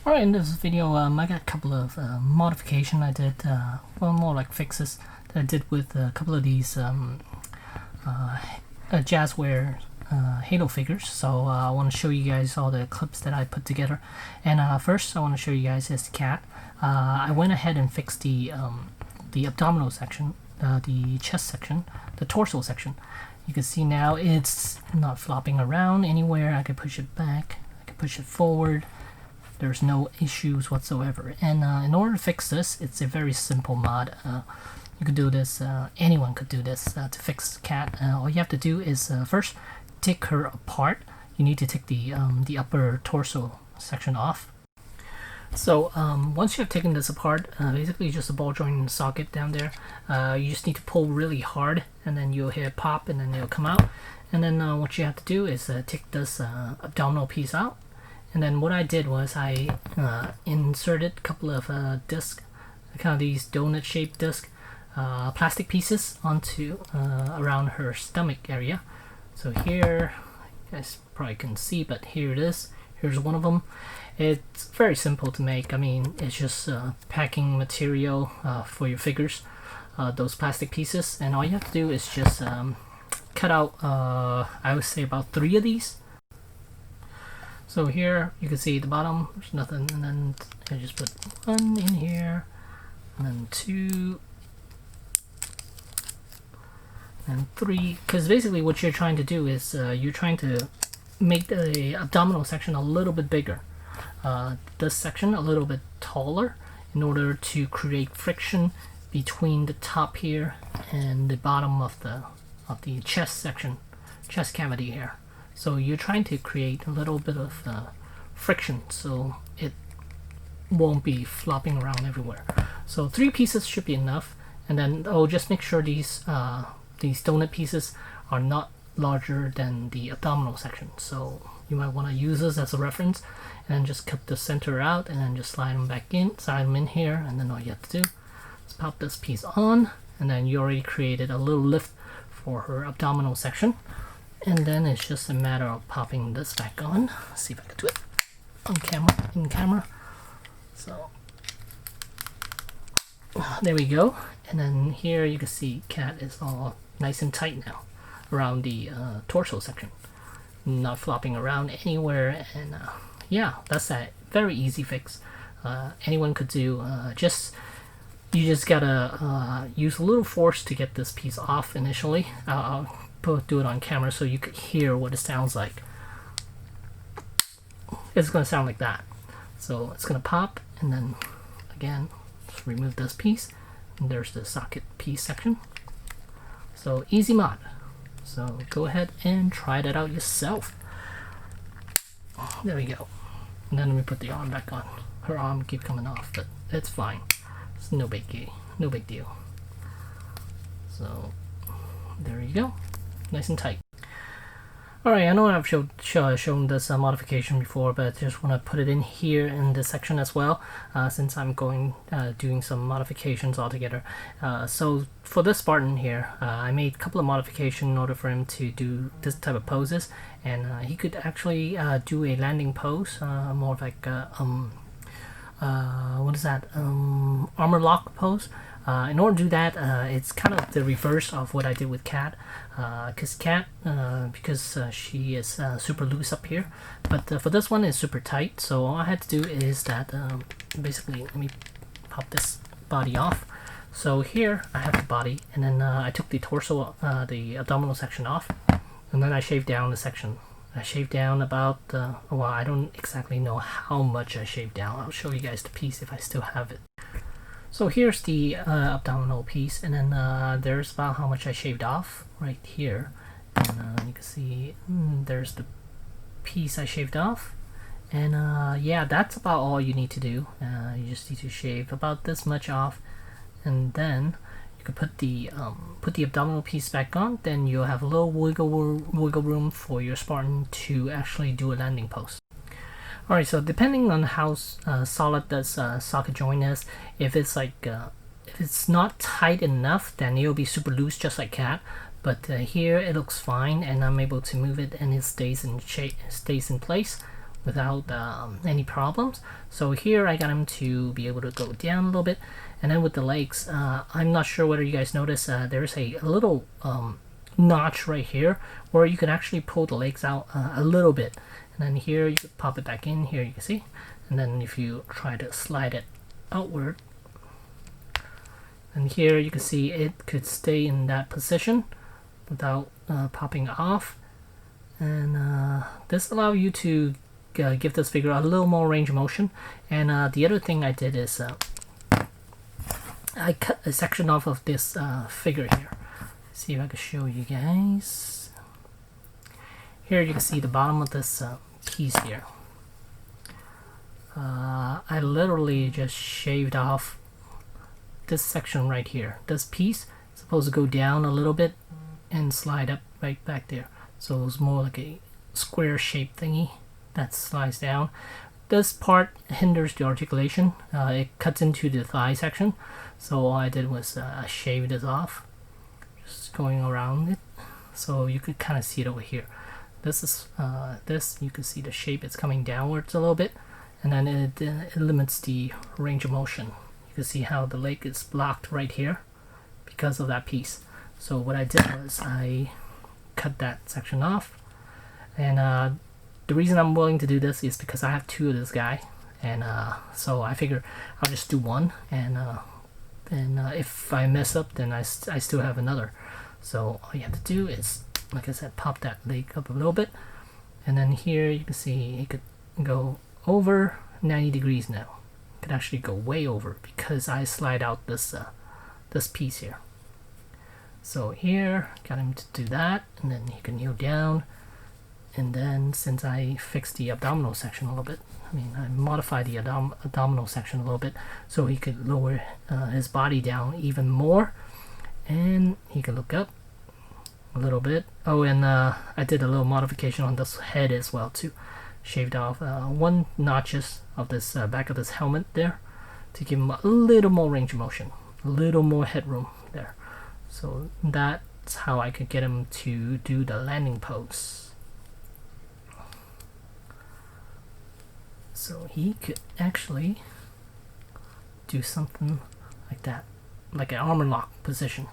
Alright, in this video, I got a couple of modification I did, well, more like fixes that I did with a couple of these Jazwares Halo figures. So I want to show you guys all the clips that I put together. And first, I want to show you guys this cat. I went ahead and fixed the abdominal section, the chest section, the torso section. You can see now it's not flopping around anywhere. I can push it back, I can push it forward. There's no issues whatsoever. And in order to fix this, it's a very simple mod. You could do this, anyone could do this to fix the cat. All you have to do is first take her apart. You need to take the upper torso section off. So once you have taken this apart, basically just a ball joint socket down there. You just need to pull really hard, and then you'll hear pop, and then it'll come out. And then what you have to do is take this abdominal piece out. And then what I did was I inserted a couple of discs, kind of these donut shaped disc plastic pieces onto around her stomach area. So here, you guys probably can see, but here it is. Here's one of them. It's very simple to make. I mean, it's just packing material for your figures, those plastic pieces. And all you have to do is just cut out, I would say about 3 of these. So here you can see at the bottom there's nothing, and then I just put 1 in here, and then 2, and 3. Because basically what you're trying to do is you're trying to make the abdominal section a little bit bigger, this section a little bit taller, in order to create friction between the top here and the bottom of the chest section, chest cavity here. So you're trying to create a little bit of friction so it won't be flopping around everywhere. So 3 pieces should be enough, and then just make sure these donut pieces are not larger than the abdominal section. So you might want to use this as a reference, and then just cut the center out, and then just slide them back in, slide them in here, and then all you have to do is pop this piece on, and then you already created a little lift for her abdominal section. And then it's just a matter of popping this back on. Let's see if I can do it on camera, in camera. So there we go. And then here you can see cat is all nice and tight now around the torso section, not flopping around anywhere. And yeah, that's a very easy fix. Anyone could do. You just gotta use a little force to get this piece off initially. Do it on camera so you could hear what it sounds like. It's going to sound like that. So it's going to pop, and then again, just remove this piece, and there's the socket piece section. So easy mod. So go ahead and try that out yourself. There we go. And then let me put the arm back on. Her arm keep coming off, but it's fine. It's no big deal. So there you go. Nice and tight. Alright, I know I've shown this modification before, but I just want to put it in here in this section as well, since I'm doing some modifications altogether. So for this Spartan here, I made a couple of modifications in order for him to do this type of poses, and he could actually do a landing pose, more like what is that? Armor lock pose. In order to do that, it's kind of the reverse of what I did with Cat. Because she is super loose up here, but for this one it's super tight. So all I had to do is that basically, let me pop this body off. So here I have the body, and then I took the torso, the abdominal section off, and then I shaved down the section. I shaved down about, well, I don't exactly know how much I shaved down. I'll show you guys the piece if I still have it. So here's the abdominal piece, and then there's about how much I shaved off right here. And you can see there's the piece I shaved off. And yeah, that's about all you need to do. You just need to shave about this much off, and then you can put the abdominal piece back on. Then you'll have a little wiggle room for your Spartan to actually do a landing pose. Alright, so depending on how solid this socket joint is, if it's if it's not tight enough, then it'll be super loose just like Cat. But here it looks fine, and I'm able to move it, and it stays in place without any problems. So here I got him to be able to go down a little bit, and then with the legs, I'm not sure whether you guys notice there's a little notch right here where you can actually pull the legs out a little bit, and then here you can pop it back in. Here you can see, and then if you try to slide it outward, and here you can see it could stay in that position without popping off. And this allows you to give this figure a little more range of motion. And the other thing I did is I cut a section off of this figure here. See if I can show you guys. Here you can see the bottom of this piece here. I literally just shaved off this section right here. This piece is supposed to go down a little bit and slide up right back there. So it's more like a square shaped thingy that slides down. This part hinders the articulation. It cuts into the thigh section. So all I did was shave this off, just going around it. So you could kind of see it over here. This is this, you can see the shape, it's coming downwards a little bit, and then it limits the range of motion. You can see how the leg is blocked right here because of that piece. So what I did was I cut that section off, and the reason I'm willing to do this is because I have two of this guy, and so I figure I'll just do one, and if I mess up, then I still have another. So all you have to do is, like I said, pop that leg up a little bit, and then here you can see it could go over 90 degrees now. It could actually go way over because I slide out this this piece here. So here, got him to do that, and then he can kneel down. And then since I fixed the abdominal section a little bit, I modified the abdominal section a little bit so he could lower his body down even more, and he can look up a little bit. Oh, and I did a little modification on this head as well too. Shaved off one notches of this back of this helmet there to give him a little more range of motion, a little more headroom there. So that's how I could get him to do the landing pose. So he could actually do something like that, like an armor lock position.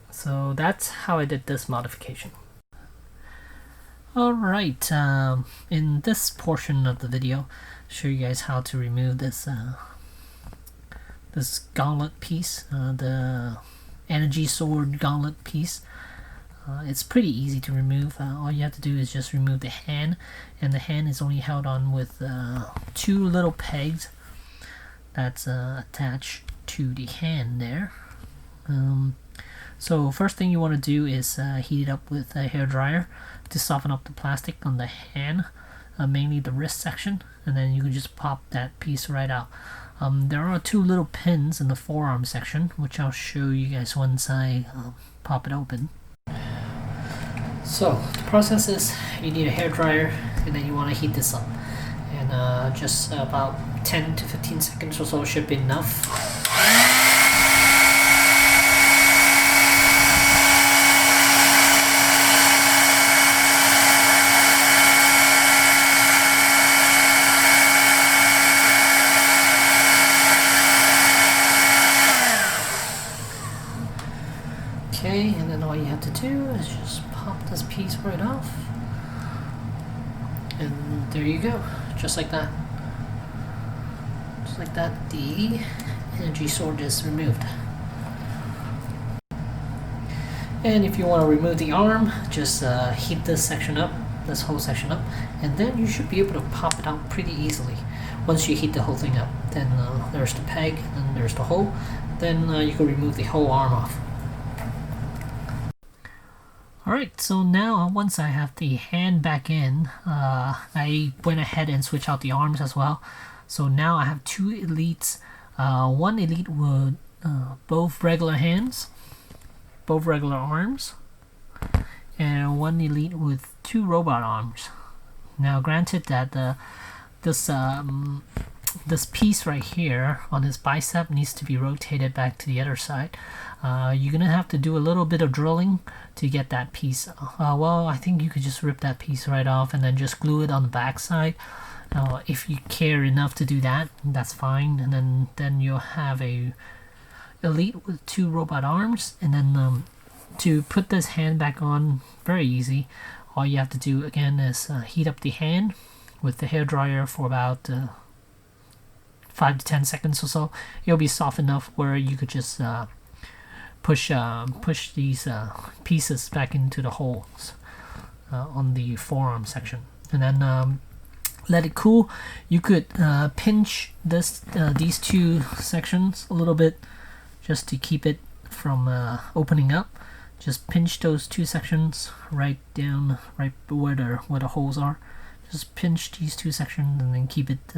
So that's how I did this modification. Alright, in this portion of the video, I'll show you guys how to remove this this gauntlet piece, the energy sword gauntlet piece. It's pretty easy to remove. All you have to do is just remove the hand, and the hand is only held on with two little pegs that's attached to the hand there. So first thing you want to do is heat it up with a hairdryer to soften up the plastic on the hand, mainly the wrist section, and then you can just pop that piece right out. There are two little pins in the forearm section, which I'll show you guys once I pop it open. So the process is you need a hairdryer, and then you want to heat this up, and just about 10 to 15 seconds or so should be enough. Okay, and then all you have to do is just pop this piece right off, and there you go, just like that. Just like that, the energy sword is removed. And if you want to remove the arm, just heat this section up, this whole section up, and then you should be able to pop it out pretty easily. Once you heat the whole thing up, then there's the peg, and there's the hole, then you can remove the whole arm off. Alright, so now once I have the hand back in, I went ahead and switched out the arms as well. So now I have two elites. One elite with both regular hands, both regular arms, and one elite with two robot arms. Now granted that this this piece right here on his bicep needs to be rotated back to the other side. You're gonna have to do a little bit of drilling to get that piece. Well, I think you could just rip that piece right off and then just glue it on the back side. If you care enough to do that, that's fine. And then you'll have a elite with 2 robot arms. And then to put this hand back on, very easy. All you have to do again is heat up the hand with the hairdryer for about 5 to 10 seconds or so. It'll be soft enough where you could just push these pieces back into the holes on the forearm section, and then let it cool. You could pinch these 2 sections a little bit just to keep it from opening up. Just pinch those 2 sections right down, right where the holes are. Just pinch these 2 sections and then keep it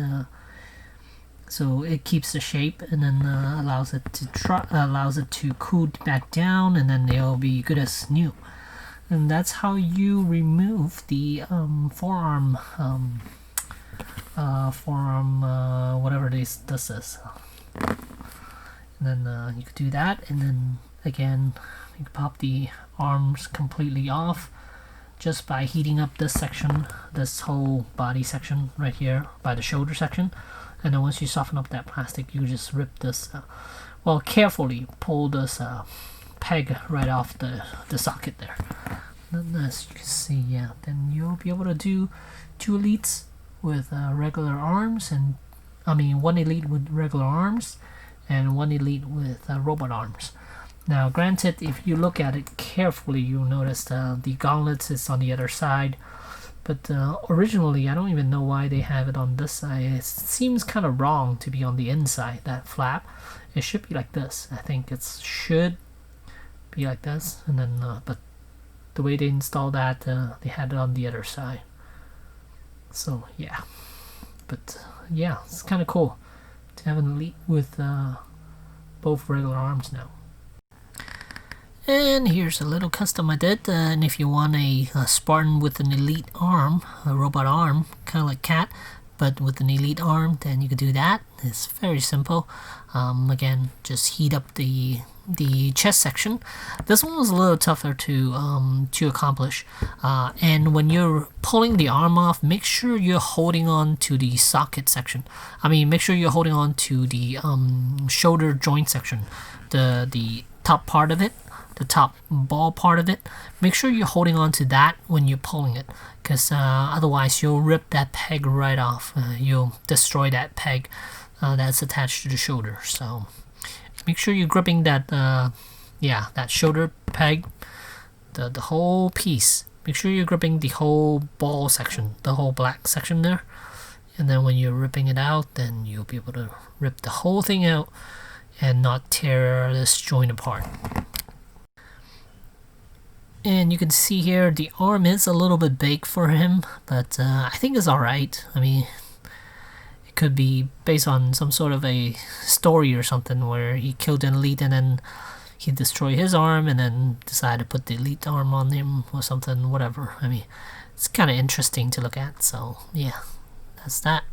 so it keeps the shape, and then allows it to cool back down, and then they'll be good as new. And that's how you remove the forearm whatever this is. And then you could do that, and then again you can pop the arms completely off just by heating up this section, this whole body section right here by the shoulder section. And then once you soften up that plastic, you just rip this, well, carefully pull this peg right off the socket there. And as you can see, yeah, then you'll be able to do 2 elites with regular arms, and I mean 1 elite with regular arms and 1 elite with robot arms. Now granted, if you look at it carefully, you'll notice the gauntlets is on the other side. But originally, I don't even know why they have it on this side. It seems kind of wrong to be on the inside, that flap. It should be like this. I think it should be like this. And then, but the way they installed that, they had it on the other side. So, yeah. But, yeah, it's kind of cool to have an elite with both regular arms now. And here's a little custom I did, and if you want a Spartan with an elite arm, a robot arm, kind of like Cat, but with an elite arm, then you could do that. It's very simple. Again, just heat up the chest section. This one was a little tougher to accomplish, and when you're pulling the arm off, make sure you're holding on to the socket section. I mean, make sure you're holding on to the shoulder joint section, the top part of it. The top ball part of it. Make sure you're holding on to that when you're pulling it, because otherwise you'll rip that peg right off. You'll destroy that peg that's attached to the shoulder. So make sure you're gripping that that shoulder peg, the whole piece. Make sure you're gripping the whole ball section, the whole black section there, and then when you're ripping it out, then you'll be able to rip the whole thing out and not tear this joint apart. And you can see here the arm is a little bit big for him, but I think it's alright. I mean, it could be based on some sort of a story or something where he killed an elite and then he destroyed his arm and then decided to put the elite arm on him or something, whatever. I mean, it's kind of interesting to look at, so yeah, that's that.